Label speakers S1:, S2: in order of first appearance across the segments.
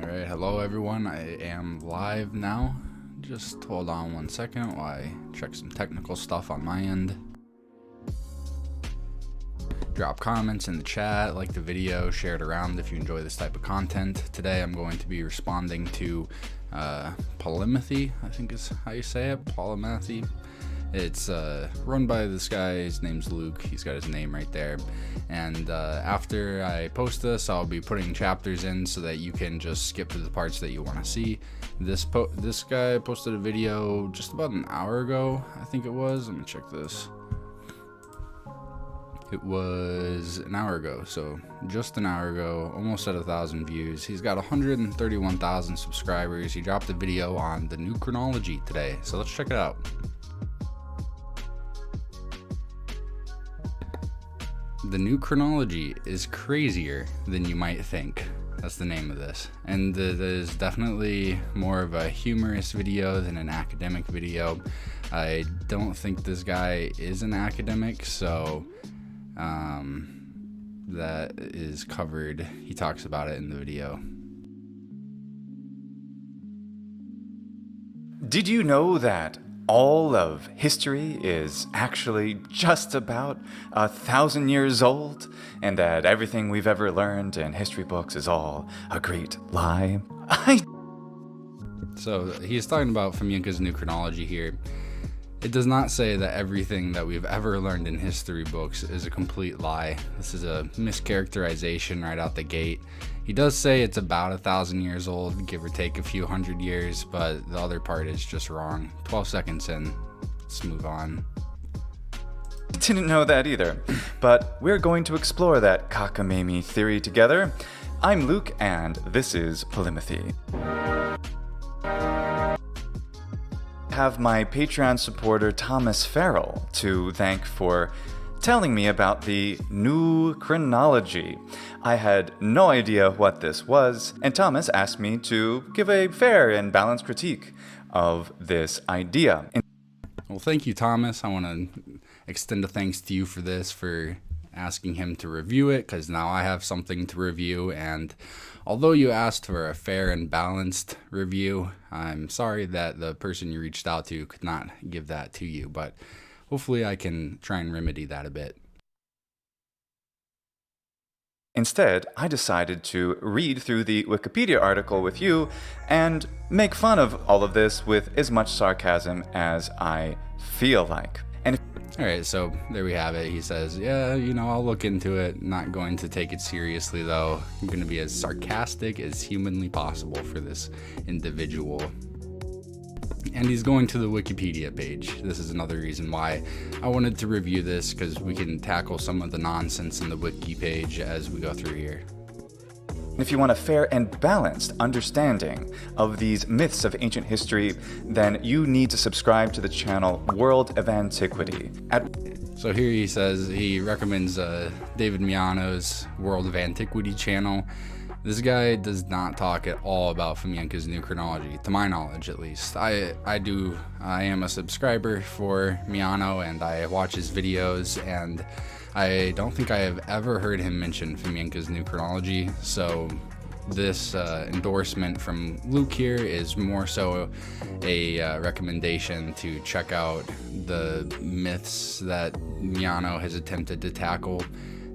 S1: Alright, hello everyone, I am live now. Just hold on 1 second while I check some technical stuff on my end. Drop comments in the chat, like the video, share it around if you enjoy this type of content. Today I'm going to be responding to Polymathy, I think is how you say it, Polymathy. It's run by this guy, his name's Luke, he's got his name right there. And after I post this, I'll be putting chapters in so that you can just skip to the parts that you want to see. This guy posted a video just about an hour ago, I think it was. Let me check this. It was an hour ago, so just an hour ago, almost at 1,000 views. He's got 131,000 subscribers. He dropped a video on the new Chronology today, so let's check it out. The new Chronology is crazier than you might think. That's the name of this. And it is definitely more of a humorous video than an academic video. I don't think this guy is an academic, so that is covered. He talks about it in the video.
S2: Did you know that all of history is actually just about 1,000 years old, and that everything we've ever learned in history books is all a great lie?
S1: So he's talking about Fomenko's new Chronology here. It does not say that everything that we've ever learned in history books is a complete lie. This is a mischaracterization right out the gate. He does say it's about 1,000 years old, give or take a few hundred years, but the other part is just wrong. 12 seconds in. Let's move on.
S2: Didn't know that either, but we're going to explore that cockamamie theory together. I'm Luke, and this is Polymathy. Have my Patreon supporter Thomas Farrell to thank for telling me about the new Chronology. I had no idea what this was, and Thomas asked me to give a fair and balanced critique of this idea.
S1: Well, thank you, Thomas. I want to extend a thanks to you for this, for asking him to review it, because now I have something to review. And although you asked for a fair and balanced review, I'm sorry that the person you reached out to could not give that to you, but hopefully I can try and remedy that a bit.
S2: Instead, I decided to read through the Wikipedia article with you and make fun of all of this with as much sarcasm as I feel like.
S1: Alright, so there we have it. He says, yeah, you know, I'll look into it. Not going to take it seriously, though. I'm going to be as sarcastic as humanly possible for this individual. And he's going to the Wikipedia page. This is another reason why I wanted to review this, because we can tackle some of the nonsense in the wiki page as we go through here.
S2: If you want a fair and balanced understanding of these myths of ancient history, then you need to subscribe to the channel World of Antiquity.
S1: So here he says he recommends David Miano's World of Antiquity channel. This guy does not talk at all about Fomenko's new Chronology, to my knowledge at least. I am a subscriber for Miano, and I watch his videos, and I don't think I have ever heard him mention Fomenko's new Chronology, so this endorsement from Luke here is more so a recommendation to check out the myths that Miano has attempted to tackle.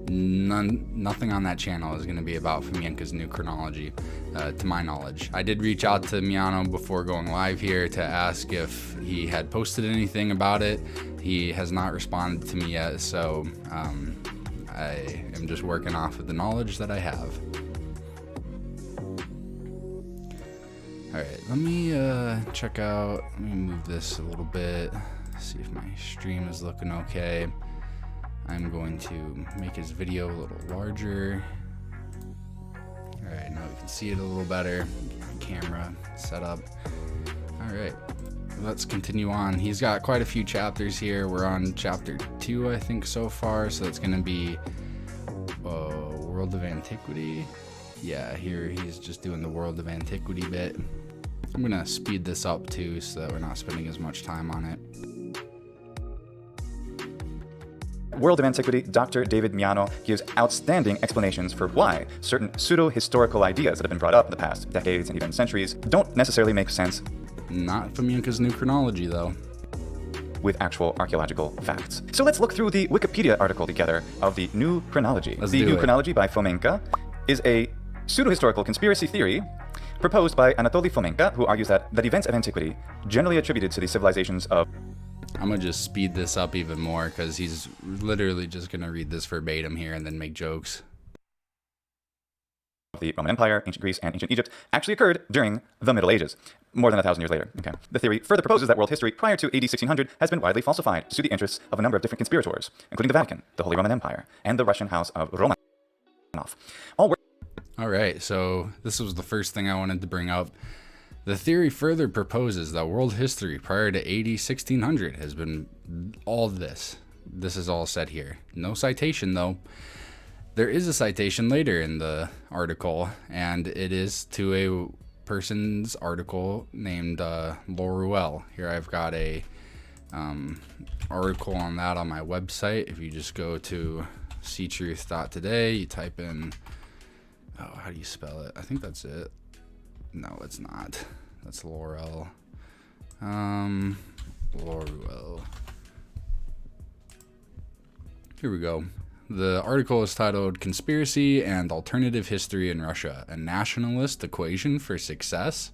S1: Nothing on that channel is going to be about Fomenko's new Chronology, to my knowledge. I did reach out to Miano before going live here to ask if he had posted anything about it. He has not responded to me yet, so I am just working off of the knowledge that I have. Alright, let me check out, let me move this a little bit, see if my stream is looking okay. I'm going to make his video a little larger. Alright, now we can see it a little better. Get my camera set up. Alright, let's continue on. He's got quite a few chapters here. We're on chapter 2, I think, so far. So that's going to be World of Antiquity. Yeah, here he's just doing the World of Antiquity bit. I'm going to speed this up too so that we're not spending as much time on it.
S2: World of Antiquity, Dr. David Miano gives outstanding explanations for why certain pseudo-historical ideas that have been brought up in the past decades and even centuries don't necessarily make sense.
S1: Not Fomenko's New Chronology, though.
S2: With actual archaeological facts. So let's look through the Wikipedia article together of the New Chronology. The New Chronology by Fomenko is a pseudo-historical conspiracy theory proposed by Anatoly Fomenko, who argues that events of antiquity, generally attributed to the civilizations of...
S1: I'm going to just speed this up even more because he's literally just going to read this verbatim here and then make jokes.
S2: The Roman Empire, ancient Greece, and ancient Egypt actually occurred during the Middle Ages, more than 1,000 years later. Okay. The theory further proposes that world history prior to AD 1600 has been widely falsified to the interests of a number of different conspirators, including the Vatican, the Holy Roman Empire, and the Russian House of Romanov.
S1: All right, so this was the first thing I wanted to bring up. The theory further proposes that world history prior to AD 1600 has been all this. This is all said here. No citation, though. There is a citation later in the article, and it is to a person's article named Loruel. Here I've got a article on that on my website. If you just go to ctruth.today, you type in, oh, how do you spell it? I think that's it. No, it's not. That's Laurel. Loruel. Here we go. The article is titled Conspiracy and Alternative History in Russia, a Nationalist Equation for Success.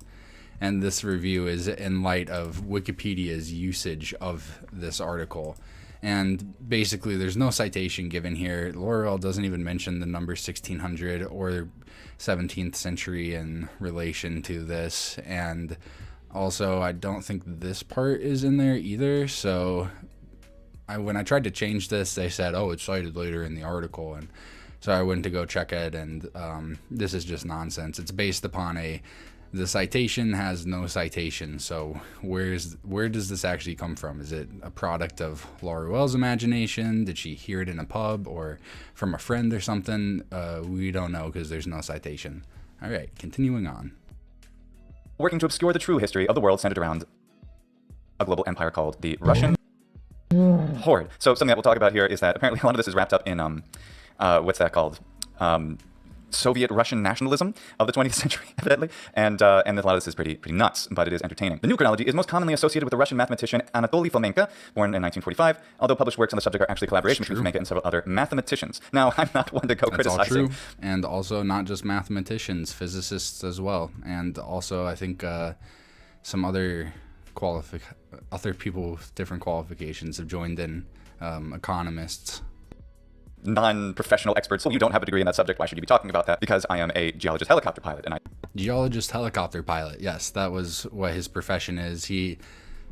S1: And this review is in light of Wikipedia's usage of this article. And basically, there's no citation given here. Laurel doesn't even mention the number 1600 or 17th century in relation to this. And also, I don't think this part is in there either. So when I tried to change this, they said, oh, it's cited later in the article. And so I went to go check it. And this is just nonsense. It's based upon the citation has no citation, so where does this actually come from? Is it a product of Laruel's imagination? Did she hear it in a pub or from a friend or something? We don't know because there's no citation. All right, continuing on.
S2: Working to obscure the true history of the world centered around a global empire called the Russian Horde. So something that we'll talk about here is that apparently a lot of this is wrapped up in, what's that called? Soviet Russian nationalism of the 20th century, evidently, and a lot of this is pretty nuts, but it is entertaining. The New Chronology is most commonly associated with the Russian mathematician Anatoly Fomenko, born in 1945, although published works on the subject are actually collaboration between Fomenko and several other mathematicians. Now, I'm not one to go criticizing.
S1: That's all true, and also not just mathematicians, physicists as well, and also I think some other people with different qualifications have joined in, economists.
S2: Non-professional experts. Well, you don't have a degree in that subject. Why should you be talking about that? Because I am a geologist helicopter pilot, and
S1: Geologist helicopter pilot. Yes, that was what his profession is.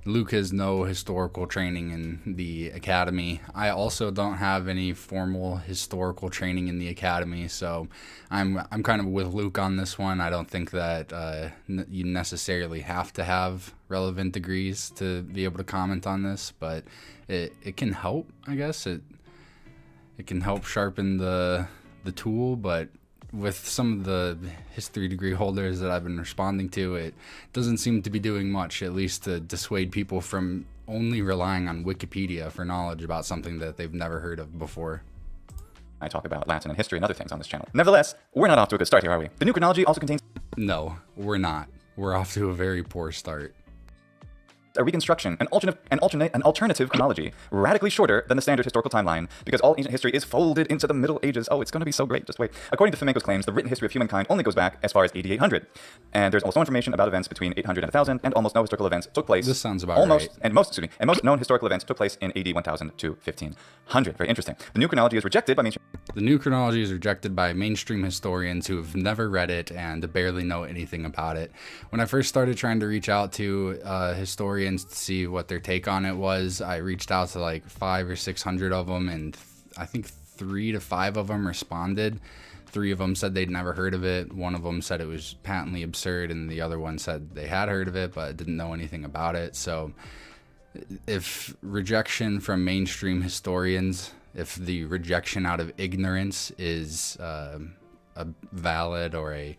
S1: Luke has no historical training in the academy. I also don't have any formal historical training in the academy, so I'm kind of with Luke on this one. I don't think that you necessarily have to have relevant degrees to be able to comment on this, but it can help, I guess. It can help sharpen the tool, but with some of the history degree holders that I've been responding to, it doesn't seem to be doing much, at least to dissuade people from only relying on Wikipedia for knowledge about something that they've never heard of before.
S2: I talk about Latin and history and other things on this channel. Nevertheless, we're not off to a good start here, are we? The New Chronology also contains...
S1: No, we're not. We're off to a very poor start.
S2: A reconstruction, an alternative chronology, radically shorter than the standard historical timeline, because all ancient history is folded into the Middle Ages. Oh, it's going to be so great. Just wait. According to Fomenko's claims, the written history of humankind only goes back as far as AD 800, and there's almost no information about events between 800 and 1000, and almost no historical events took place.
S1: This sounds about
S2: right.
S1: And
S2: most known historical events took place in AD 1000 to 1500. Very interesting. The New Chronology is rejected by mainstream.
S1: The New Chronology is rejected by mainstream historians who have never read it and barely know anything about it. When I first started trying to reach out to historians to see what their take on it was, I reached out to like 500 or 600 of them, and I think 3 to 5 of them responded. 3 of them said they'd never heard of it. 1 of them said it was patently absurd, and the other one said they had heard of it but didn't know anything about it. So if rejection from mainstream historians, if the rejection out of ignorance is a valid or a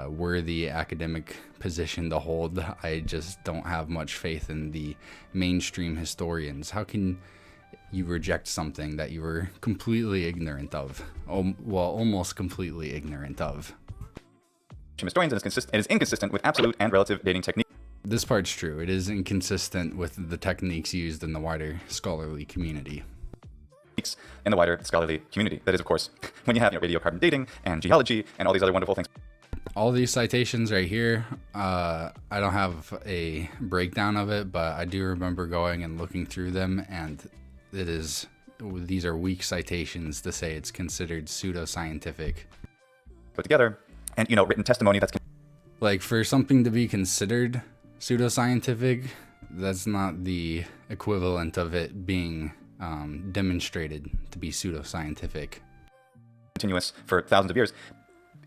S1: worthy academic position to hold, I just don't have much faith in the mainstream historians. How can you reject something that you were completely ignorant of. Well, almost completely ignorant of.
S2: Historians, and it is inconsistent with absolute and relative dating techniques.
S1: This part's true. It is inconsistent with the techniques used in the wider scholarly community.
S2: In the wider scholarly community. That is, of course, when you have radiocarbon dating and geology and all these other wonderful things.
S1: All these citations right here, I don't have a breakdown of it, but I do remember going and looking through them, and these are weak citations to say it's considered pseudoscientific.
S2: Put together, and written testimony that's
S1: like, for something to be considered pseudoscientific, that's not the equivalent of it being demonstrated to be pseudoscientific.
S2: Continuous for thousands of years.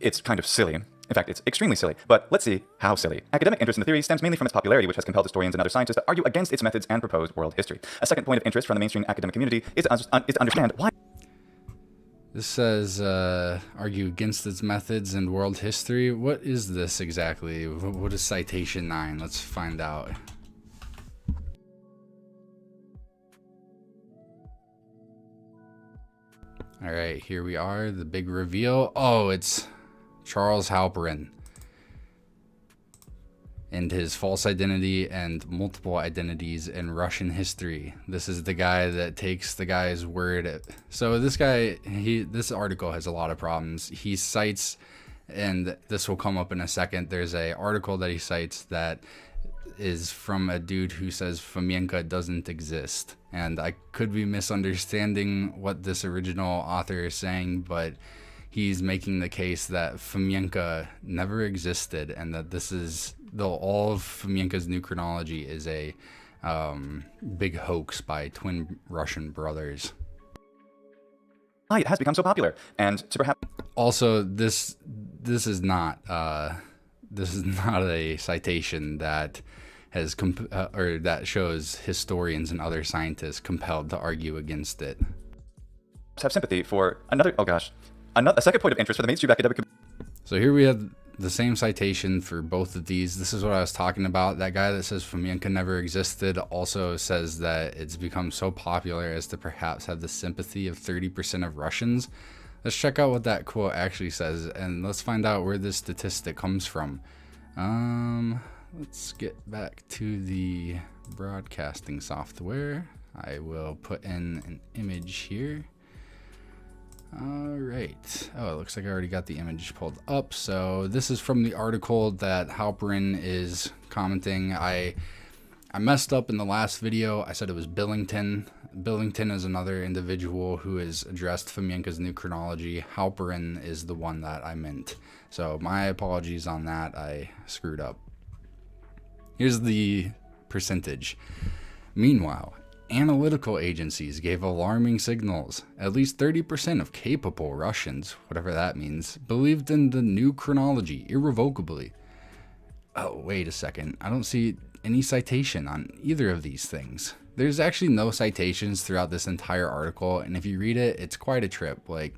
S2: It's kind of silly. In fact, it's extremely silly. But let's see how silly. Academic interest in the theory stems mainly from its popularity, which has compelled historians and other scientists to argue against its methods and propose world history. A second point of interest from the mainstream academic community is to understand why.
S1: This says, argue against its methods and world history. What is this exactly? What is citation 9? Let's find out. All right, here we are, the big reveal. Oh, it's Charles Halperin and his false identity and multiple identities in Russian history. This is the guy that takes the guy's word. So this guy, this article has a lot of problems. He cites, and this will come up in a second, there's a article that he cites that is from a dude who says Fomenko doesn't exist. And I could be misunderstanding what this original author is saying, but he's making the case that Fomenko never existed, and that this is, though all of Fomenko's new chronology is a big hoax by twin Russian brothers.
S2: Why it has become so popular, and to perhaps
S1: also this is not a citation that has or that shows historians and other scientists compelled to argue against it.
S2: Have sympathy for a second point of interest for the mainstream academic.
S1: So here we have the same citation for both of these. This is what I was talking about. That guy that says Fomenko never existed also says that it's become so popular as to perhaps have the sympathy of 30% of Russians. Let's check out what that quote actually says, and let's find out where this statistic comes from. Let's get back to the broadcasting software. I will put in an image here. All right. Oh, it looks like I already got the image pulled up. So this is from the article that Halperin is commenting. I messed up in the last video. I said it was Billington. Billington is another individual who has addressed Fomenko's new chronology. Halperin is the one that I meant. So my apologies on that. I screwed up. Here's the percentage. Meanwhile, analytical agencies gave alarming signals. At least 30% of capable Russians, whatever that means, believed in the new chronology irrevocably. Oh, wait a second. I don't see any citation on either of these things. There's actually no citations throughout this entire article, and if you read it, it's quite a trip. Like,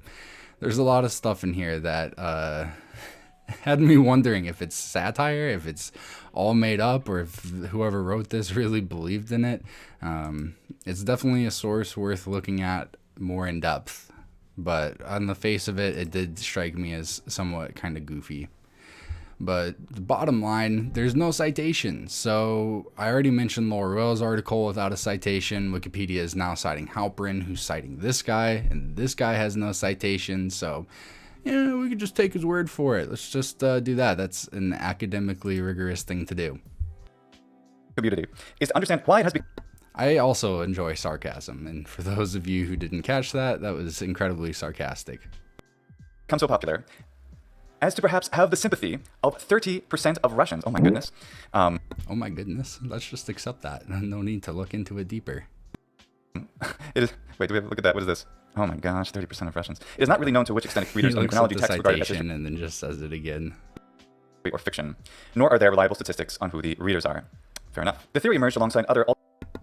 S1: there's a lot of stuff in here that had me wondering if it's satire, if it's all made up, or if whoever wrote this really believed in it. It's definitely a source worth looking at more in depth, but on the face of it, it did strike me as somewhat kind of goofy. But the bottom line, there's no citation. So I already mentioned Laura Royal's article without a citation. Wikipedia is now citing Halperin, who's citing this guy, and this guy has no citation. So yeah, we could just take his word for it. Let's just do that. That's an academically rigorous thing to do.
S2: Community is to understand why it has been.
S1: I also enjoy sarcasm, and for those of you who didn't catch that, that was incredibly sarcastic.
S2: Become so popular as to perhaps have the sympathy of 30% of Russians. Oh my goodness.
S1: Oh my goodness. Let's just accept that. No need to look into it deeper.
S2: It is. Wait, do we have to look at that? What is this? Oh my gosh, 30% of Russians. It is not really known to which extent readers of the chronology text regarded as history
S1: and then just says it again.
S2: Or fiction, nor are there reliable statistics on who the readers are. Fair enough. The theory emerged alongside other.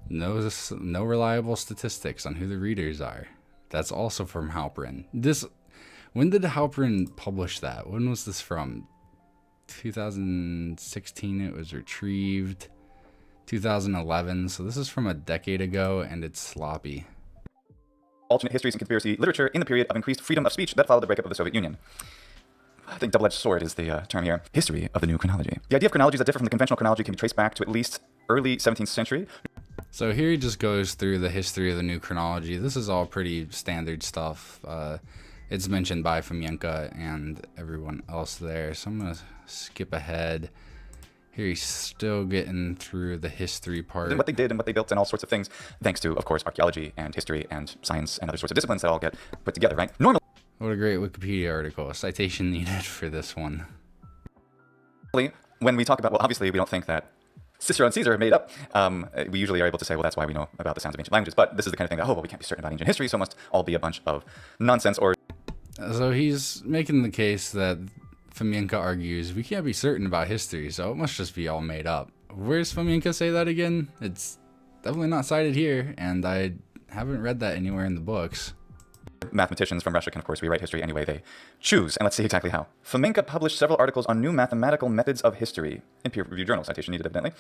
S1: No reliable statistics on who the readers are. That's also from Halperin. When did Halperin publish that? When was this from? 2016 it was retrieved. 2011, so this is from a decade ago, and it's sloppy.
S2: alternate histories and conspiracy literature in the period of increased freedom of speech that followed the breakup of the Soviet Union. I think double-edged sword is the term here. History of the new chronology. The idea of chronologies that differ from the conventional chronology can be traced back to at least early 17th century.
S1: So here he just goes through the history of the new chronology. This is all pretty standard stuff. It's mentioned by Fomenko and everyone else there. So I'm going to skip ahead. Here he's still getting through the history part.
S2: And what they did and what they built and all sorts of things, thanks to, of course, archaeology and history and science and other sorts of disciplines that all get put together, right? Normally,
S1: what a great Wikipedia article. A citation needed for this one.
S2: when we talk about, well, obviously we don't think that Cicero and Caesar made up. We usually are able to say, well, that's why we know about the sounds of ancient languages. But this is the kind of thing that, oh, well, we can't be certain about ancient history, so it must all be a bunch of nonsense. Or
S1: so he's making the case that Fomenko argues we can't be certain about history, so it must just be all made up. Where's Fomenko say that again? It's definitely not cited here, and I haven't read that anywhere in the books.
S2: Mathematicians from Russia can, of course, rewrite history any way they choose, and let's see exactly how. Fomenko published several articles on new mathematical methods of history in peer-reviewed journals. Citation needed, evidently.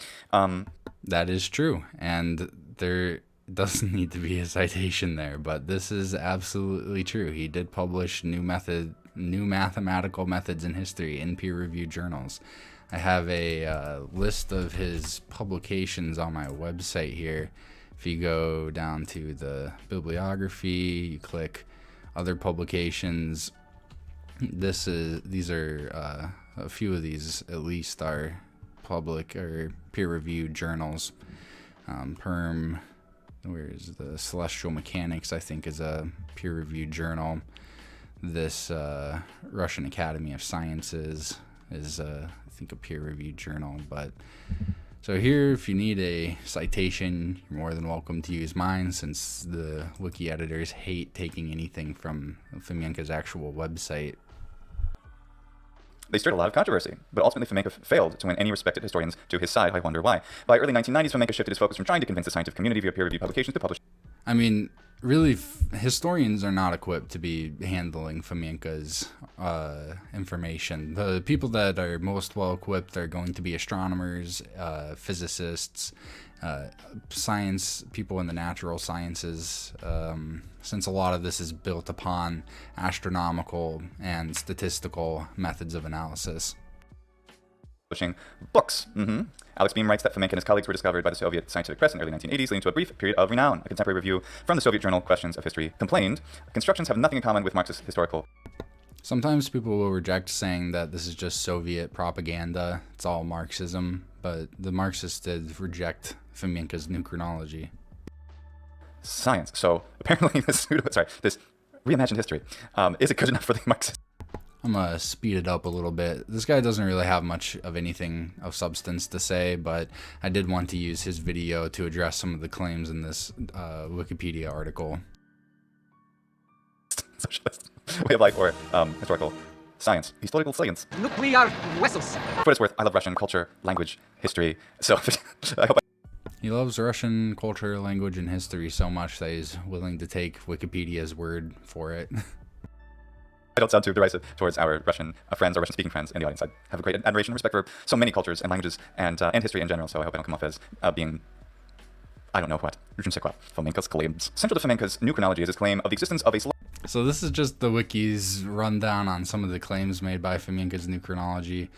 S1: That is true, and there doesn't need to be a citation there, but this is absolutely true. He did publish new mathematical methods in history in peer-reviewed journals. I have a list of his publications on my website here. If you go down to the bibliography, you click other publications. These are a few of these at least are public or peer-reviewed journals. Where is the Celestial Mechanics, I think, is a peer-reviewed journal. This Russian Academy of Sciences is, I think, a peer-reviewed journal. But so here, if you need a citation, you're more than welcome to use mine, since the wiki editors hate taking anything from Fomenko's actual website.
S2: They stirred a lot of controversy, but ultimately Fomenko failed to win any respected historians to his side. I wonder why. By early 1990s, Fomenko shifted his focus from trying to convince the scientific community via peer-reviewed publications to publish.
S1: I mean, really, historians are not equipped to be handling Fomenko's information. The people that are most well-equipped are going to be astronomers, physicists, science people in the natural sciences, since a lot of this is built upon astronomical and statistical methods of analysis.
S2: Publishing books. Alex Beam writes that Fomenko and his colleagues were discovered by the Soviet scientific press in the early 1980s, leading to a brief period of renown. A contemporary review from the Soviet journal Questions of History complained, constructions have nothing in common with Marxist historical.
S1: Sometimes people will reject saying that this is just Soviet propaganda, it's all Marxism, but the Marxists did reject Fomenko's new chronology.
S2: Science. So apparently this reimagined history isn't good enough for the Marxists.
S1: I'm going to speed it up a little bit. This guy doesn't really have much of anything of substance to say, but I did want to use his video to address some of the claims in this Wikipedia article.
S2: Socialist way of life or historical science. Historical science.
S3: Nuclear vessels.
S2: For what it's worth, I love Russian culture, language, history, so I hope
S1: He loves Russian culture, language, and history so much that he's willing to take Wikipedia's word for it.
S2: I don't sound too derisive towards our Russian friends or Russian-speaking friends in the audience. I have a great admiration and respect for so many cultures and languages and history in general, so I hope I don't come off as being, I don't know what. Je ne sais quoi. Fomenko's claims. Central to Fomenko's new chronology is his claim of the existence of a...
S1: So this is just the wiki's rundown on some of the claims made by Fomenko's new chronology.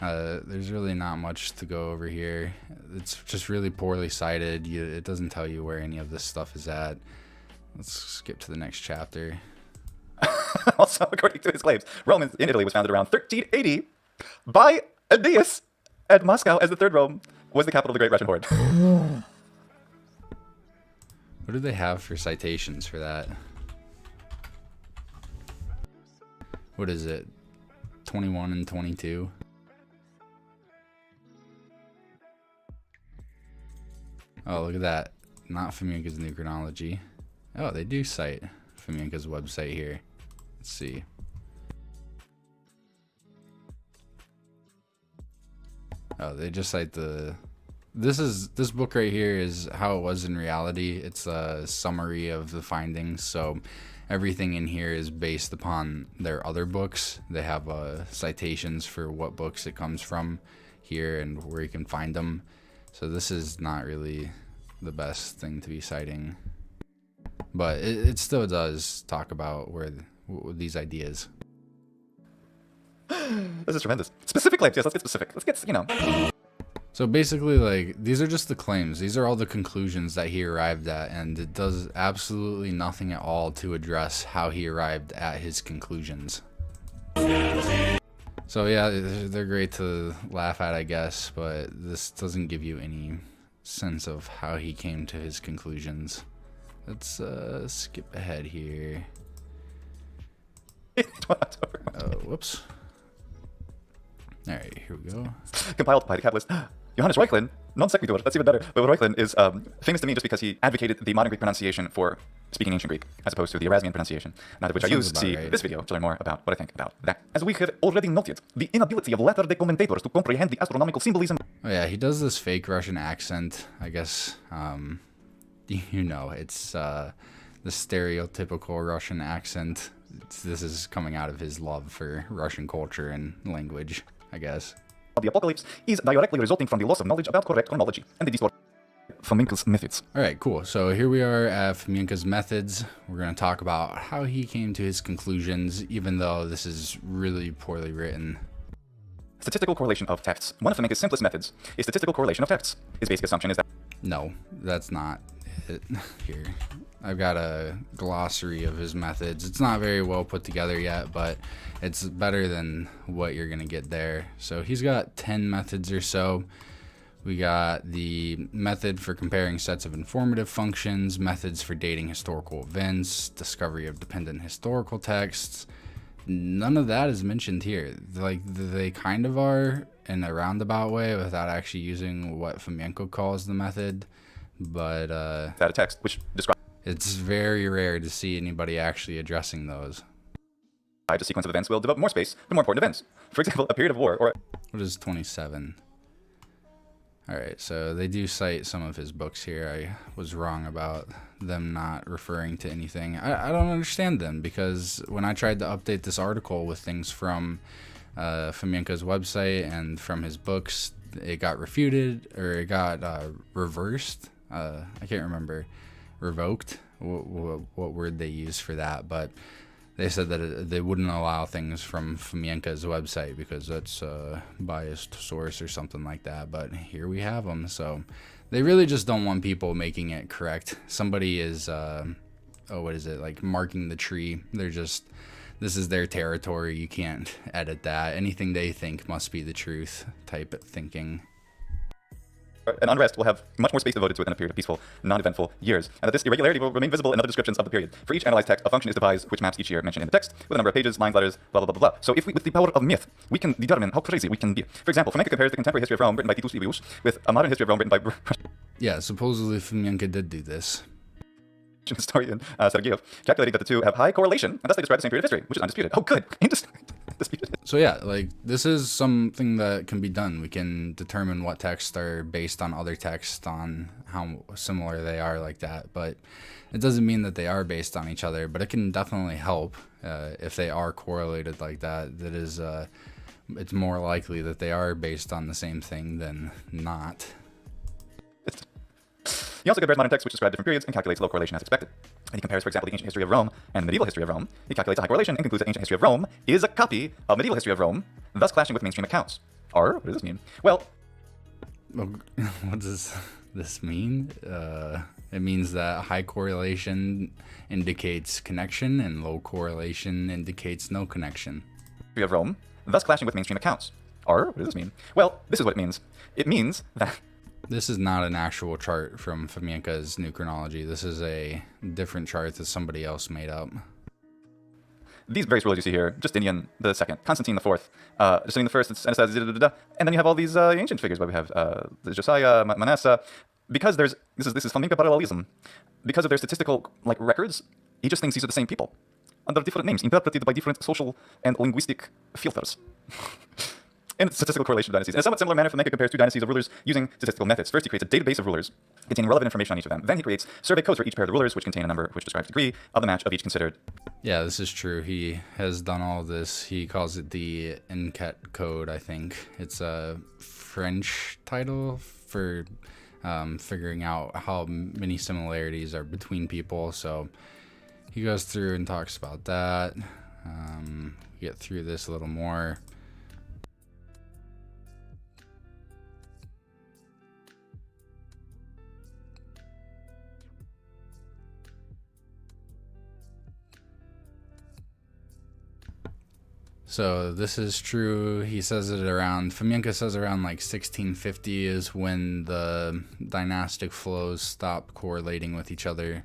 S1: There's really not much to go over here. It's just really poorly cited. It doesn't tell you where any of this stuff is at. Let's skip to the next chapter.
S2: Also, according to his claims, Rome in Italy was founded around 1380 by Amadeus, and Moscow, as the third Rome, was the capital of the Great Russian Horde.
S1: What do they have for citations for that? What is it? 21 and 22? Oh, look at that. Not Fomenko's new chronology. Oh, they do cite Fomenko's website here. Let's see. Oh, they just cite the... This book right here is how it was in reality. It's a summary of the findings, so everything in here is based upon their other books. They have citations for what books it comes from here and where you can find them. So this is not really the best thing to be citing. but it still does talk about these ideas.
S2: This is tremendous. Specific claims. Yes, let's get specific. Let's get, you know.
S1: So basically, like, these are just the claims. These are all the conclusions that he arrived at, and it does absolutely nothing at all to address how he arrived at his conclusions. So yeah, they're great to laugh at, I guess, but this doesn't give you any sense of how he came to his conclusions. Let's skip ahead here. Whoops. All right, here we go.
S2: Compiled by the capitalist Johannes Reuchlin, non sequitur. That's even better. But Reuchlin is famous to me just because he advocated the modern Greek pronunciation for speaking ancient Greek, as opposed to the Erasmian pronunciation, not of which I use to see this video to learn more about what I think about that. As we have already noted, the inability of latter-day commentators to comprehend the astronomical symbolism.
S1: Oh yeah, he does this fake Russian accent, I guess. You know, it's the stereotypical Russian accent. This is coming out of his love for Russian culture and language, I guess.
S2: The apocalypse is directly resulting from the loss of knowledge about correct chronology and the distortion of Fomenko's methods.
S1: All right, cool. So here we are at Fomenko's methods. We're going to talk about how he came to his conclusions, even though this is really poorly written.
S2: Statistical correlation of texts. One of Fomenko's simplest methods is statistical correlation of texts. His basic assumption is that...
S1: No, that's not it. Here. I've got a glossary of his methods. It's not very well put together yet, but it's better than what you're going to get there. So he's got 10 methods or so. We got the method for comparing sets of informative functions, methods for dating historical events, discovery of dependent historical texts. None of that is mentioned here. Like, they kind of are in a roundabout way without actually using what Fomenko calls the method. But
S2: that a text which describes...
S1: It's very rare to see anybody actually addressing those.
S2: A sequence of events will devote more space to more important events. For example, a period of war or...
S1: What is 27? Alright, so they do cite some of his books here. I was wrong about them not referring to anything. I don't understand them, because when I tried to update this article with things from Fomenko's website and from his books, it got refuted, or it got reversed. I can't remember. Revoked, what word they used for that, but they said that they wouldn't allow things from Fomenko's website because that's a biased source or something like that. But here we have them. So they really just don't want people making it correct. Somebody is what is it, like marking the tree. They're just, this is their territory, you can't edit that. Anything they think must be the truth type of thinking.
S2: And unrest will have much more space devoted to it than a period of peaceful, non-eventful years, and that this irregularity will remain visible in other descriptions of the period. For each analyzed text, a function is devised which maps each year mentioned in the text with a number of pages, lines, letters, blah, blah, blah, blah, blah. So if we, with the power of myth, we can determine how crazy we can be. For example, Fomenko compares the contemporary history of Rome written by Titus Livius with a modern history of Rome written by...
S1: Yeah, supposedly Fomenko did do this.
S2: Historian Sergiev, calculating that the two have high correlation, and thus they describe the same period of history, which is undisputed. Oh, good.
S1: So yeah, like, this is something that can be done. We can determine what texts are based on other texts, on how similar they are like that, but it doesn't mean that they are based on each other, but it can definitely help if they are correlated like that. That is, it's more likely that they are based on the same thing than not.
S2: He also compares modern texts which describe different periods and calculates low correlation as expected. And he compares, for example, the ancient history of Rome and the medieval history of Rome. He calculates a high correlation and concludes that ancient history of Rome is a copy of medieval history of Rome, thus clashing with mainstream accounts. Or, what does this mean? Well,
S1: what does this mean? It means that high correlation indicates connection and low correlation indicates no connection.
S2: History of Rome, thus clashing with mainstream accounts. Or, what does this mean? Well, this is what it means. It means that...
S1: This is not an actual chart from Fomenko's New Chronology. This is a different chart that somebody else made up.
S2: These various rulers you see here, Justinian the Second, Constantine the Fourth, Justinian the First, and it says, and then you have all these ancient figures where we have Josiah, Manasseh. Because there's this is Fomenko parallelism. Because of their statistical records, he just thinks these are the same people under different names, interpreted by different social and linguistic filters. In statistical correlation of dynasties. In a somewhat similar manner, Fomenko compares two dynasties of rulers using statistical methods. First, he creates a database of rulers containing relevant information on each of them. Then he creates survey codes for each pair of the rulers, which contain a number which describes the degree of the match of each considered.
S1: Yeah, this is true. He has done all this. He calls it the enquête code, I think. It's a French title for figuring out how many similarities are between people. So he goes through and talks about that. Get through this a little more. So this is true. He says it around, Fomenko says around like 1650 is when the dynastic flows stop correlating with each other.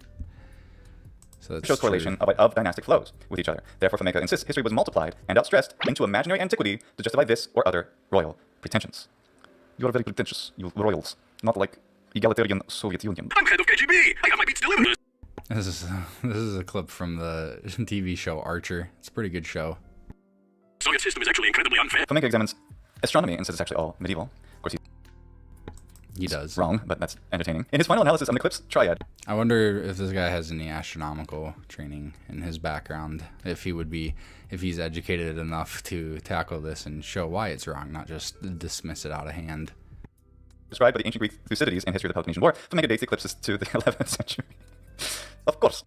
S1: So that's
S2: shows correlation of dynastic flows with each other. Therefore, Fomenko insists history was multiplied and outstressed into imaginary antiquity to justify this or other royal pretensions. You are very pretentious, you royals. Not like egalitarian Soviet Union.
S3: I'm head of KGB. I have my beats delivered.
S1: This is a clip from the TV show Archer. It's a pretty good show.
S3: Soviet system is actually incredibly unfair.
S2: Fomenko examines astronomy and says it's actually all medieval. Of course,
S1: He does.
S2: wrong, but that's entertaining. In his final analysis on the eclipse triad,
S1: I wonder if this guy has any astronomical training in his background, if he's educated enough to tackle this and show why it's wrong, not just dismiss it out of hand.
S2: described by the ancient Greek Thucydides in History of the Peloponnesian War, Fomenko dates the eclipses to the 11th century. Of course.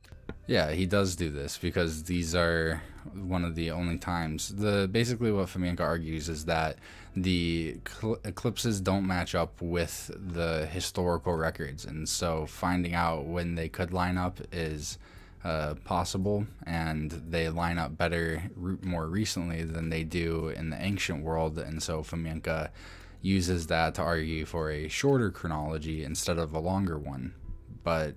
S1: Yeah, he does do this because these are one of the only times. Basically what Fomenko argues is that the eclipses don't match up with the historical records, and so finding out when they could line up is possible, and they line up better more recently than they do in the ancient world, and so Fomenko uses that to argue for a shorter chronology instead of a longer one. But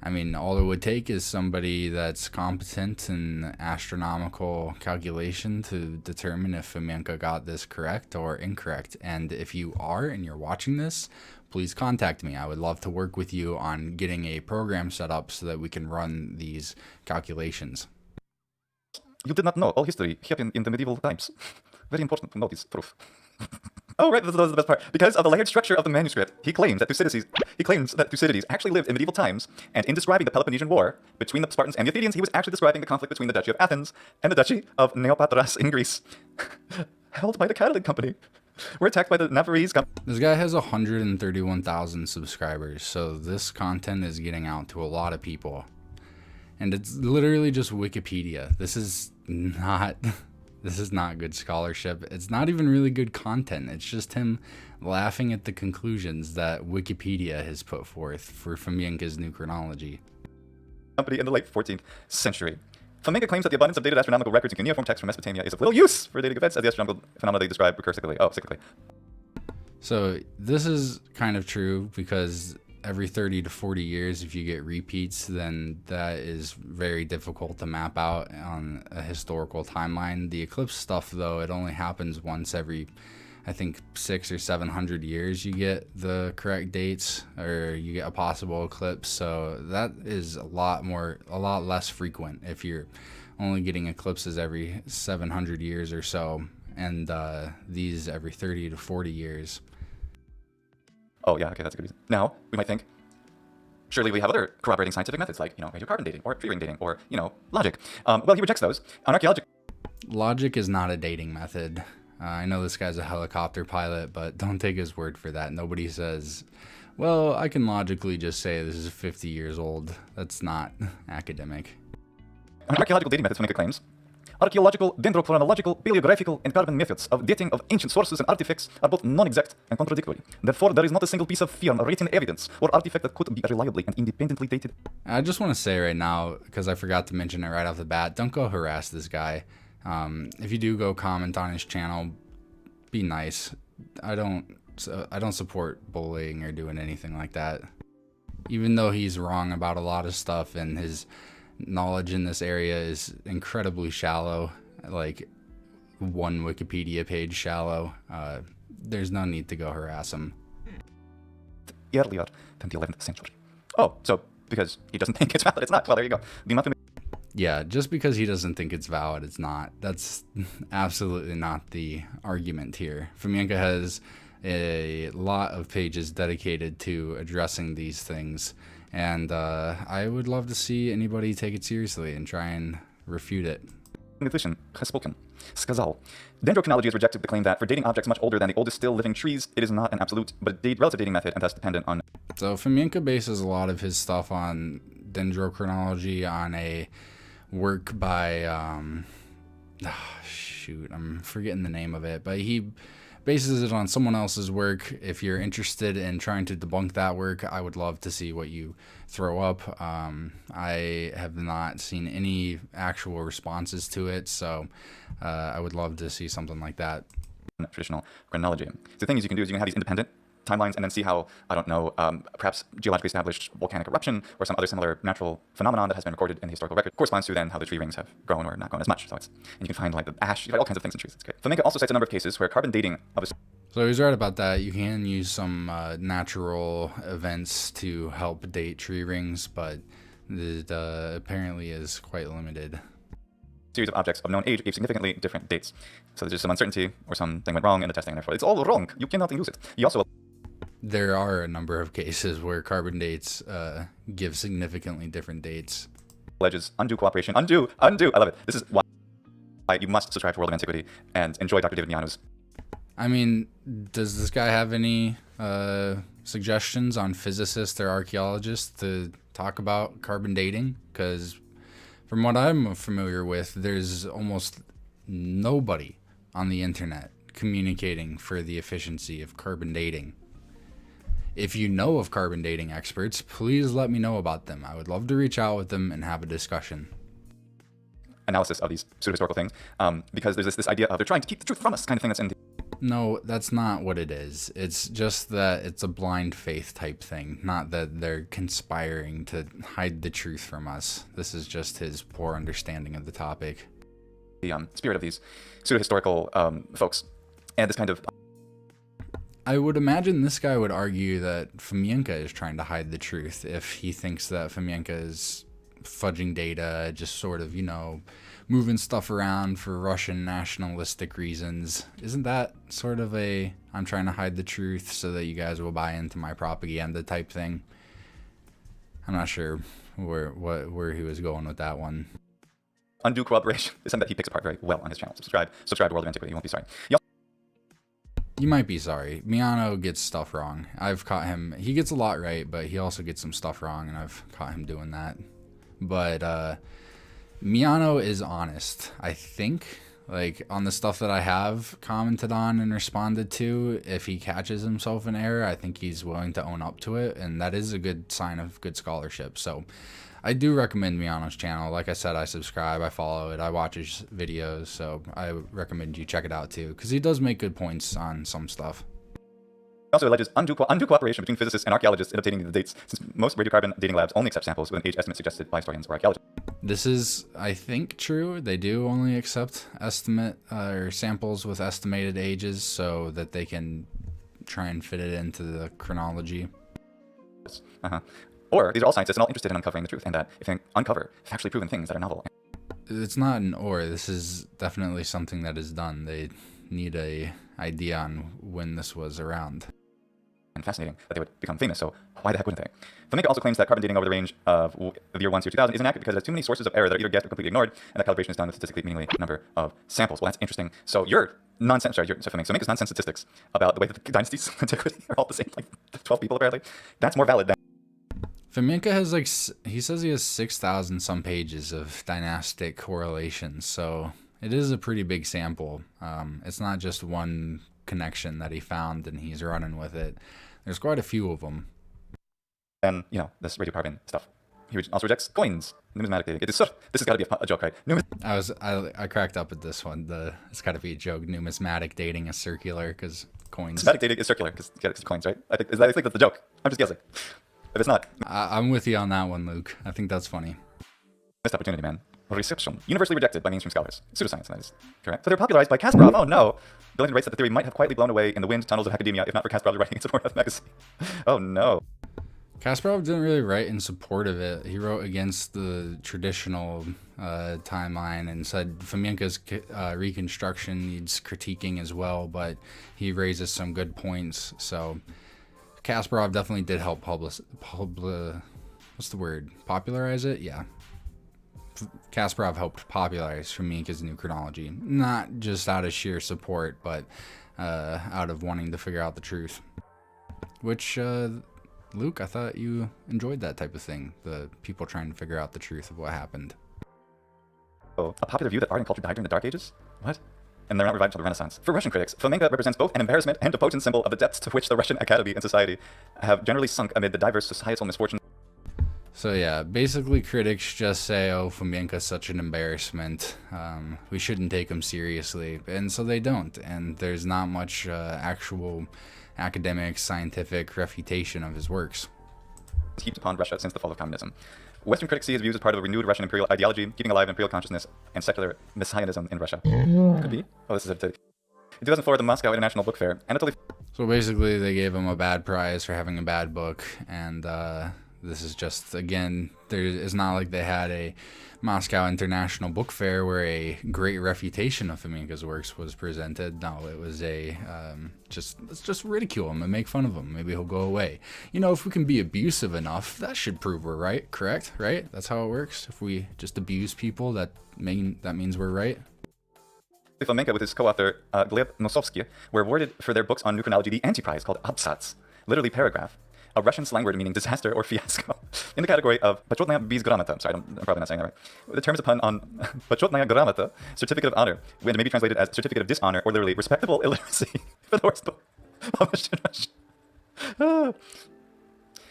S1: I mean, all it would take is somebody that's competent in astronomical calculation to determine if Fomenko got this correct or incorrect. And if you are and you're watching this, please contact me. I would love to work with you on getting a program set up so that we can run these calculations.
S2: You did not know all history happened in the medieval times. Very important to know this proof. Oh, right, this is the best part. Because of the layered structure of the manuscript, he claims that Thucydides actually lived in medieval times, and in describing the Peloponnesian War between the Spartans and the Athenians, he was actually describing the conflict between the Duchy of Athens and the Duchy of Neopatras in Greece, held by the Catalan Company. Were attacked by the Navarrese company.
S1: This guy has 131,000 subscribers, so this content is getting out to a lot of people. And it's literally just Wikipedia. This is not good scholarship. It's not even really good content. It's just him laughing at the conclusions that Wikipedia has put forth for Fomenko's new chronology.
S2: Company in the late 14th century. Fomenko claims that the abundance of dated astronomical records in cuneiform texts from Mesopotamia is of little use for dating events as the astronomical phenomena they describe recursively. Cyclically.
S1: So this is kind of true because every 30 to 40 years, if you get repeats, then that is very difficult to map out on a historical timeline. The eclipse stuff, though, it only happens once every, I think, 600 or 700 years you get the correct dates, or you get a possible eclipse. So that is a lot less frequent if you're only getting eclipses every 700 years or so, and these every 30 to 40 years.
S2: Oh, yeah, okay, that's a good reason. Now, we might think, surely we have other corroborating scientific methods like, radiocarbon dating or tree ring dating or, logic. Well, he rejects those. On archaeological...
S1: Logic is not a dating method. I know this guy's a helicopter pilot, but don't take his word for that. Nobody says, well, I can logically just say this is 50 years old. That's not academic.
S2: On archaeological dating methods, Fomenko claims, archaeological, dendrochronological, paleographical, and carbon methods of dating of ancient sources and artifacts are both non-exact and contradictory. Therefore, there is not a single piece of firm written evidence or artifact that could be reliably and independently dated.
S1: I just want to say right now, because I forgot to mention it right off the bat, don't go harass this guy. If you do go comment on his channel, be nice. I don't support bullying or doing anything like that. Even though he's wrong about a lot of stuff and his knowledge in this area is incredibly shallow, like one Wikipedia page shallow, there's no need to go harass him.
S2: Earlier than the 11th century. Oh, so because he doesn't think it's valid, it's not. Well, there you go.
S1: Yeah, just because he doesn't think it's valid, it's not. That's absolutely not the argument here. Fomenko has a lot of pages dedicated to addressing these things, and I would love to see anybody take it seriously and try and refute it.
S2: Nutrition gesproken. Сказал. Dendrochronology is rejected the claim that for dating objects much older than the oldest still living trees, it is not an absolute, but a relative dating method and thus dependent on.
S1: So Fomenko bases a lot of his stuff on dendrochronology on a work by shoot, I'm forgetting the name of it, but he bases it on someone else's work. If you're interested in trying to debunk that work, I would love to see what you throw up. I have not seen any actual responses to it, so I would love to see something like that.
S2: Traditional chronology. So the thing is, you can do is you can have these independent timelines and then see how, I don't know, perhaps geologically established volcanic eruption or some other similar natural phenomenon that has been recorded in the historical record corresponds to then how the tree rings have grown or not grown as much. So it's, and you can find like the ash, you can find all kinds of things in trees. It's great. Fomenko also cites a number of cases where carbon dating of a.
S1: So he's right about that. You can use some natural events to help date tree rings, but it apparently is quite limited.
S2: Series of objects of known age gave significantly different dates. So there's just some uncertainty or something went wrong in the testing, and therefore it's all wrong. You cannot use it. He also.
S1: There are a number of cases where carbon dates give significantly different dates.
S2: Alleges undue cooperation. Undue. I love it. This is why you must subscribe to World of Antiquity and enjoy Dr. David Miano's.
S1: I mean, does this guy have any suggestions on physicists or archaeologists to talk about carbon dating? Because from what I'm familiar with, there's almost nobody on the internet communicating for the efficiency of carbon dating. If you know of carbon dating experts, please let me know about them. I would love to reach out with them and have a discussion.
S2: Analysis of these pseudo-historical things, because there's this idea of they're trying to keep the truth from us kind of thing that's in the.
S1: No, that's not what it is. It's just that it's a blind faith type thing, not that they're conspiring to hide the truth from us. This is just his poor understanding of the topic.
S2: The spirit of these pseudo-historical folks, and this kind of.
S1: I would imagine this guy would argue that Fomenko is trying to hide the truth if he thinks that Fomenko is fudging data, just sort of, moving stuff around for Russian nationalistic reasons. Isn't that sort of a I'm trying to hide the truth so that you guys will buy into my propaganda type thing? I'm not sure where he was going with that one.
S2: Undue corroboration is something that he picks apart very well on his channel. Subscribe to World of Antiquity. You won't be sorry.
S1: You might be sorry. Miano gets stuff wrong. I've caught him. He gets a lot right, but he also gets some stuff wrong, and I've caught him doing that. But Miano is honest, I think. Like, on the stuff that I have commented on and responded to, if he catches himself in error, I think he's willing to own up to it, and that is a good sign of good scholarship. So I do recommend Miano's channel. Like I said, I subscribe, I follow it, I watch his videos, so I recommend you check it out too, because he does make good points on some stuff.
S2: He also alleges undue cooperation between physicists and archaeologists in obtaining the dates, since most radiocarbon dating labs only accept samples with an age estimate suggested by historians or archaeologists.
S1: This is, I think, true. They do only accept or samples with estimated ages so that they can try and fit it into the chronology.
S2: Or these are all scientists and all interested in uncovering the truth, and that if they uncover factually proven things that are novel.
S1: It's not an or. This is definitely something that is done. They need a idea on when this was around.
S2: And fascinating that they would become famous, so why the heck wouldn't they? Fomenko also claims that carbon dating over the range of the year 1 to 2000 is inaccurate because it has too many sources of error that are either guessed or completely ignored, and that calibration is done with a statistically meaningless number of samples. Well, that's interesting. So your nonsense, Fomenko's nonsense statistics about the way that the dynasties of antiquity are all the same, like 12 people apparently, that's more valid than.
S1: Fomenko has he says he has 6,000 some pages of dynastic correlations, so it is a pretty big sample. It's not just one connection that he found and he's running with it. There's quite a few of them.
S2: And, this radiocarbon stuff. He also rejects coins, numismatic dating. This has got to be a joke, right?
S1: I cracked up at this one. It's got to be a joke. Numismatic dating is circular because coins.
S2: Numismatic dating is circular because coins, right? I think that's the joke. I'm just guessing. If it's not.
S1: I'm with you on that one, Luke. I think that's funny.
S2: Missed opportunity, man. Reception. Universally rejected by mainstream scholars. Pseudoscience, that is correct. So they're popularized by Kasparov. Oh no. Billington writes that the theory might have quietly blown away in the wind tunnels of academia if not for Kasparov writing in support of the magazine. Oh no.
S1: Kasparov didn't really write in support of it. He wrote against the traditional timeline and said Fomenko's reconstruction needs critiquing as well, but he raises some good points. So Kasparov definitely did help popularize it? Yeah. Kasparov helped popularize Fomenko's new chronology, not just out of sheer support, but out of wanting to figure out the truth. Which, Luke, I thought you enjoyed that type of thing, the people trying to figure out the truth of what happened.
S2: Oh, a popular view that art and culture died during the Dark Ages? What? And they're not revived until the Renaissance. For Russian critics, Fomenko represents both an embarrassment and a potent symbol of the depths to which the Russian academy and society have generally sunk amid the diverse societal misfortunes.
S1: So yeah, basically critics just say, oh, Fomenko's such an embarrassment, we shouldn't take him seriously, and so they don't, and there's not much actual academic, scientific refutation of his works.
S2: Heaped upon Russia since the fall of communism. Western critics see his views as part of a renewed Russian imperial ideology, keeping alive imperial consciousness and secular messianism in Russia. Could be. Oh, this is a take. In 2004, the Moscow International Book Fair, Anatoly...
S1: So basically, they gave him a bad prize for having a bad book, and this is just, again, it's not like they had a Moscow International Book Fair where a great refutation of Fomenko's works was presented. No, it was let's just ridicule him and make fun of him. Maybe he'll go away. You know, if we can be abusive enough, that should prove we're right, correct? Right? That's how it works. If we just abuse people, that means we're right.
S2: Fomenko with his co-author Gleb Nosovsky were awarded for their books on new chronology the anti-prize called Absats, literally paragraph, a Russian slang word meaning disaster or fiasco, in the category of Почетная безграмота. Sorry, I'm probably not saying that right. The term is a pun on Почетная грамота, certificate of honor, which may be translated as certificate of dishonor or literally respectable illiteracy for the worst book published in Russian.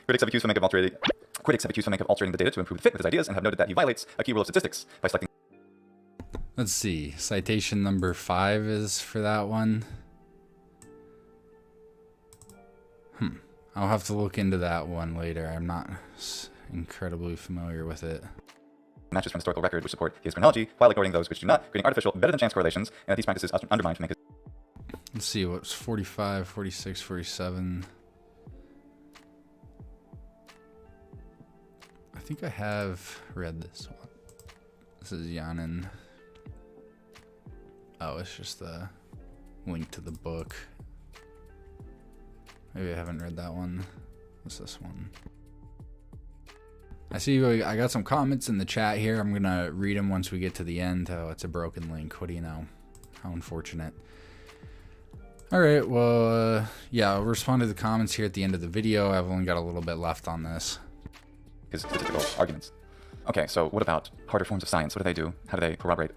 S2: Critics have accused Fomenko of altering the data to improve the fit with his ideas and have noted that he violates a key rule of statistics by selecting.
S1: Let's see. Citation number 5 is for that one. I'll have to look into that one later. I'm not incredibly familiar with it.
S2: Matches from historical record which support his chronology, while ignoring those which do not, creating artificial, better-than-chance correlations, and that these practices undermine Fomenko's...
S1: Let's see, what's 45, 46, 47... I think I have read this one. This is Yanin. Oh, it's just a link to the book. Maybe I haven't read that one. What's this one? I see I got some comments in the chat here. I'm gonna read them once we get to the end. Oh, it's a broken link. What do you know? How unfortunate. All right, well, yeah, I'll respond to the comments here at the end of the video. I've only got a little bit left on this.
S2: His statistical arguments. Okay, so what about harder forms of science? What do they do? How do they corroborate?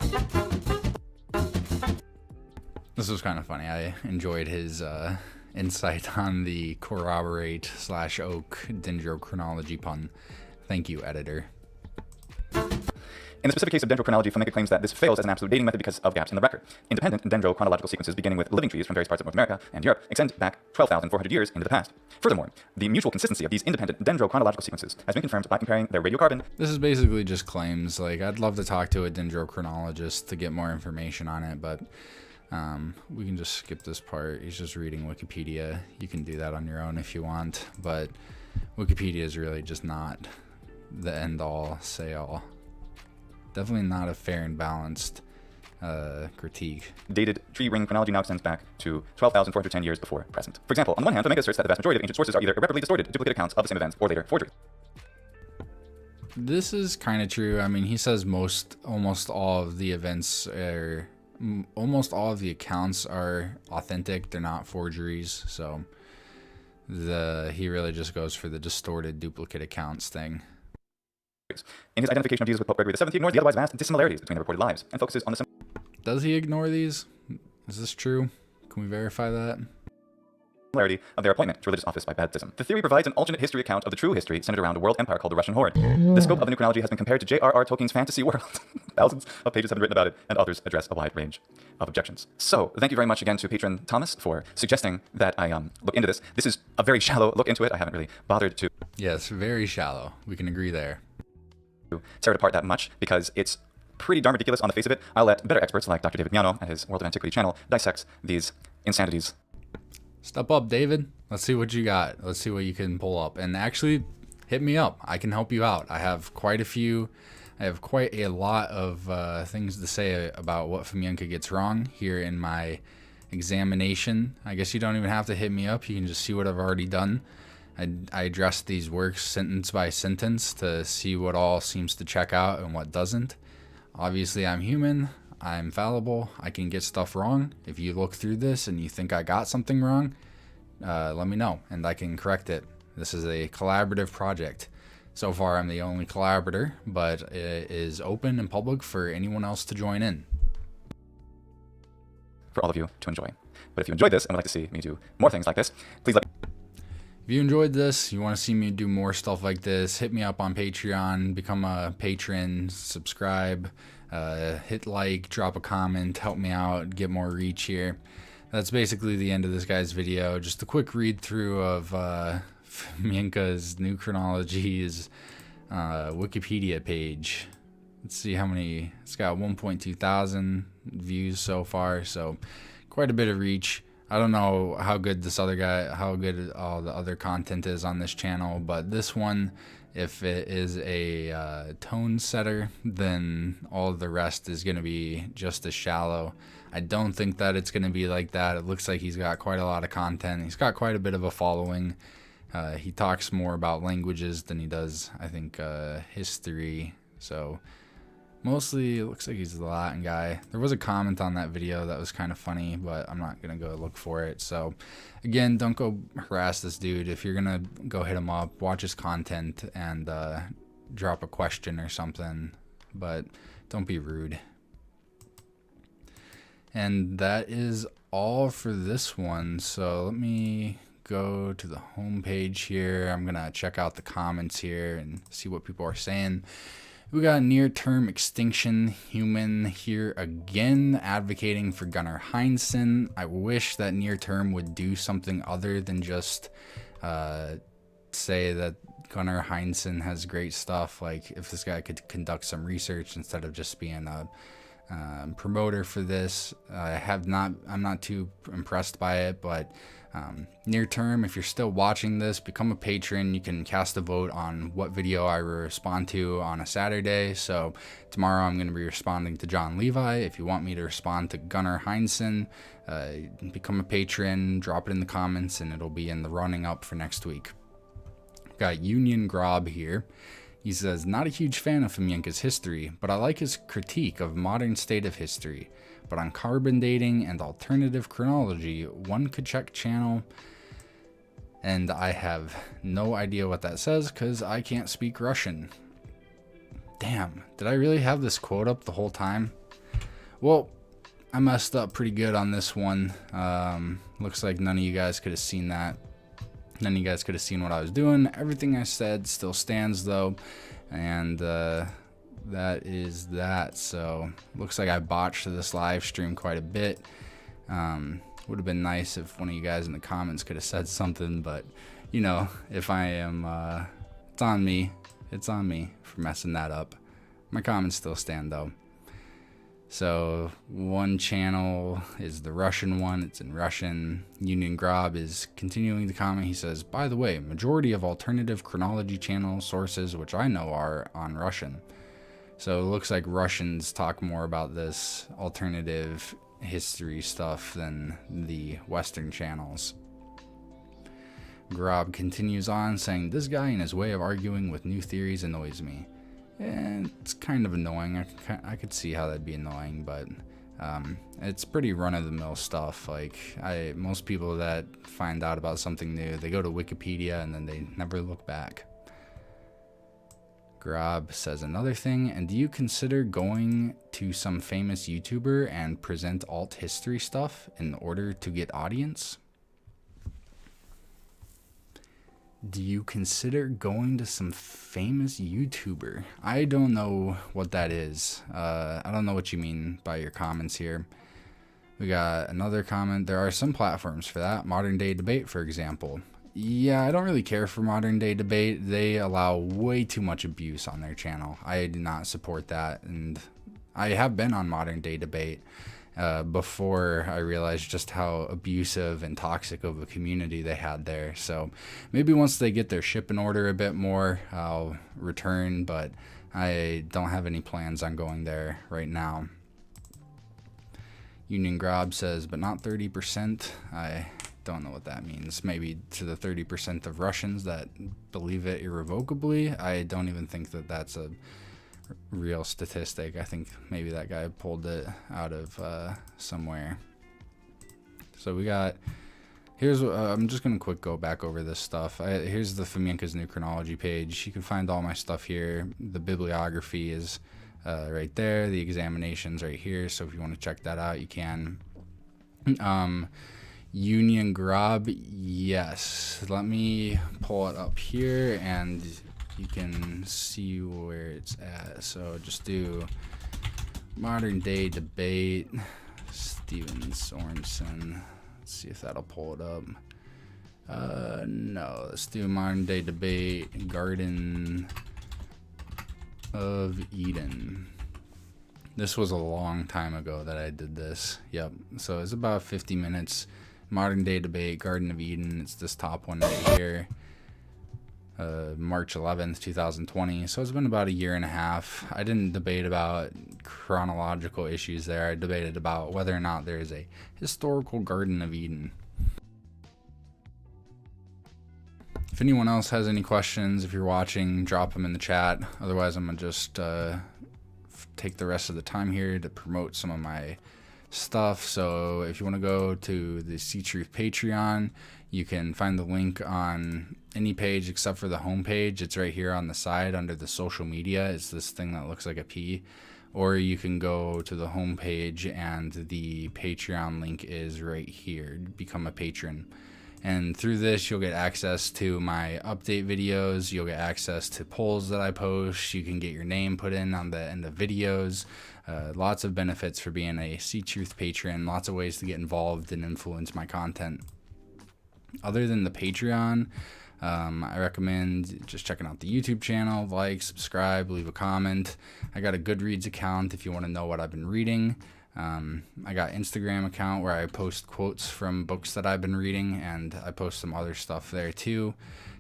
S1: This was kind of funny. I enjoyed his insight on the corroborate/oak dendrochronology pun. Thank you, editor.
S2: In the specific case of dendrochronology, Fomenko claims that this fails as an absolute dating method because of gaps in the record. Independent dendrochronological sequences beginning with living trees from various parts of North America and Europe extend back 12,400 years into the past. Furthermore, the mutual consistency of these independent dendrochronological sequences has been confirmed by comparing their radiocarbon...
S1: This is basically just claims. Like, I'd love to talk to a dendrochronologist to get more information on it, but we can just skip this part. He's just reading Wikipedia. You can do that on your own if you want, but Wikipedia is really just not the end-all, say-all. Definitely not a fair and balanced critique.
S2: Dated tree ring chronology now extends back to 12,410 years before present. For example, on one hand, Fomenko asserts that the vast majority of ancient sources are either irreparably distorted, duplicate accounts of the same events, or later forgeries.
S1: This is kind of true. I mean, he says almost all of the events are, almost all of the accounts are authentic. They're not forgeries. So he really just goes for the distorted duplicate accounts thing.
S2: In his identification of Jesus with Pope Gregory VII, he ignores the otherwise vast dissimilarities between their reported lives and focuses on the
S1: Does he ignore these? Is this true? Can we verify that?
S2: similarity of their appointment to religious office by baptism. The theory provides an alternate history account of the true history centered around a world empire called the Russian Horde. The scope of the new chronology has been compared to J.R.R. Tolkien's fantasy world. Thousands of pages have been written about it, and authors address a wide range of objections. So, thank you very much again to patron Thomas for suggesting that I look into this. This is a very shallow look into it. I haven't really bothered to...
S1: Yes, very shallow. We can agree there.
S2: ...tear it apart that much, because it's pretty darn ridiculous on the face of it. I'll let better experts like Dr. David Miano at his World of Antiquity channel dissect these insanities.
S1: Step up, David. Let's see what you got. Let's see what you can pull up. And actually, hit me up. I can help you out. I have quite a lot of things to say about what Fomenko gets wrong here in my examination. I guess you don't even have to hit me up. You can just see what I've already done. I address these works sentence by sentence to see what all seems to check out and what doesn't. Obviously, I'm human. I'm fallible. I can get stuff wrong. If you look through this and you think I got something wrong, let me know and I can correct it. This is a collaborative project. So far, I'm the only collaborator, but it is open and public for anyone else to join in.
S2: For all of you to enjoy. But if you enjoyed this and would like to see me do more things like this, please let
S1: If you enjoyed this, you want to see me do more stuff like this, hit me up on Patreon, become a patron, subscribe, hit like, drop a comment, help me out, get more reach here. That's basically the end of this guy's video. Just a quick read through of Fomenko's new Chronology's Wikipedia page. Let's see how many. It's got 1.2 thousand views so far, so quite a bit of reach. I don't know how good this other guy, how good all the other content is on this channel, but this one, if it is a tone setter, then all the rest is going to be just as shallow. I don't think that it's going to be like that. It looks like he's got quite a lot of content. He's got quite a bit of a following. He talks more about languages than he does, I think, history. So mostly it looks like he's the Latin guy. There was a comment on that video that was kind of funny, but I'm not going to go look for it. So again, don't go harass this dude. If you're going to go hit him up, watch his content and drop a question or something, but don't be rude. And that is all for this one. So let me go to the home page here. I'm going to check out the comments here and see what people are saying. We got near-term extinction human here again, advocating for Gunnar Heinsohn. I wish that near-term would do something other than just say that Gunnar Heinsohn has great stuff. Like if this guy could conduct some research instead of just being a promoter for this. I'm not too impressed by it, but near term, if you're still watching this, become a patron. You can cast a vote on what video I respond to on a Saturday. So tomorrow I'm going to be responding to John Levi. If you want me to respond to Gunnar Heinsohn, become a patron, drop it in the comments, and it'll be in the running up for next week. Got Union Grob here. He says, not a huge fan of Fomenko's history, but I like his critique of modern state of history. But on carbon dating and alternative chronology, one could check channel. And I have no idea what that says because I can't speak Russian. Damn, did I really have this quote up the whole time? Well, I messed up pretty good on this one. Looks like none of you guys could have seen that. None of you guys could have seen what I was doing. Everything I said still stands though. And that is that. So looks like I botched this live stream quite a bit. Would have been nice if one of you guys in the comments could have said something, but you know, if I am, it's on me. It's on me for messing that up. My comments still stand though. So one channel is the Russian one. It's in Russian. Union Grob is continuing the comment. He says, by the way, majority of alternative chronology channel sources, which I know, are on Russian. So it looks like Russians talk more about this alternative history stuff than the Western channels. Grob continues on saying, this guy and his way of arguing with new theories annoys me. And it's kind of annoying. I could see how that'd be annoying, but it's pretty run-of-the-mill stuff. Like most people that find out about something new, they go to Wikipedia and then they never look back. Grob says another thing, and do you consider going to some famous YouTuber and present alt history stuff in order to get audience? Do you consider going to some famous YouTuber? I don't know what that is. I don't know what you mean by your comments here. We got another comment. There are some platforms for that. Modern Day Debate, for example. Yeah, I don't really care for Modern Day Debate. They allow way too much abuse on their channel. I do not support that. And I have been on Modern Day Debate before I realized just how abusive and toxic of a community they had there. So maybe once they get their ship in order a bit more, I'll return, but I don't have any plans on going there right now. Union Grob says, but not 30%. I don't know what that means. Maybe to the 30% of Russians that believe it irrevocably. I don't even think that that's a real statistic. I think maybe that guy pulled it out of somewhere. So we got, here's, I'm just going to go back over this stuff. Here's the Fomenko's New Chronology page. You can find all my stuff here. The bibliography is right there. The examination's right here. So if you want to check that out, you can. Union Grab, yes. Let me pull it up here and you can see where it's at. So just do modern day debate, Steven Sorensen. Let's see if that'll pull it up. No, let's do modern day debate, Garden of Eden. This was a long time ago that I did this. Yep. So it's about 50 minutes. Modern day debate, Garden of Eden. It's this top one right here. March 11th, 2020. So it's been about a year and a half. I didn't debate about chronological issues there. I debated about whether or not there is a historical Garden of Eden. If anyone else has any questions, if you're watching, drop them in the chat. Otherwise, I'm going to just take the rest of the time here to promote some of my stuff. So if you want to go to the Ctruth Patreon, you can find the link on any page except for the home page. It's right here on the side under the social media. It's this thing that looks like a P. Or you can go to the home page and the Patreon link is right here. Become a patron. And through this, you'll get access to my update videos. You'll get access to polls that I post. You can get your name put in on the end of videos. Lots of benefits for being a Ctruth patron. Lots of ways to get involved and influence my content. Other than the Patreon, I recommend just checking out the YouTube channel. Like, subscribe, leave a comment. I got a Goodreads account if you want to know what I've been reading. I got Instagram account where I post quotes from books that I've been reading, and I post some other stuff there too.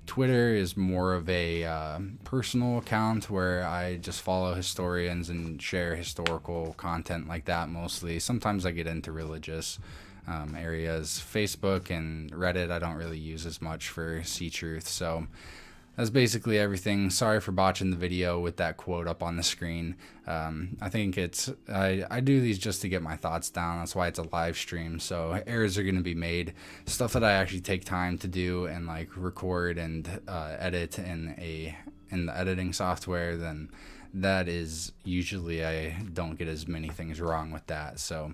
S1: Twitter is more of a personal account where I just follow historians and share historical content like that mostly. Sometimes I get into religious areas. Facebook and Reddit I don't really use as much for Ctruth. So that's basically everything. Sorry for botching the video with that quote up on the screen. I think I do these just to get my thoughts down. That's why it's a live stream. So errors are going to be made. Stuff that I actually take time to do and like record and edit in the editing software, then that is usually I don't get as many things wrong with that. So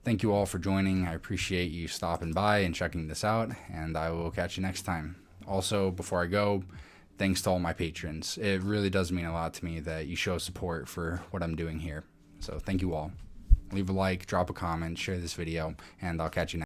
S1: thank you all for joining. I appreciate you stopping by and checking this out, and I will catch you next time. Also, before I go, thanks to all my patrons. It really does mean a lot to me that you show support for what I'm doing here. So thank you all. Leave a like, drop a comment, share this video, and I'll catch you next time.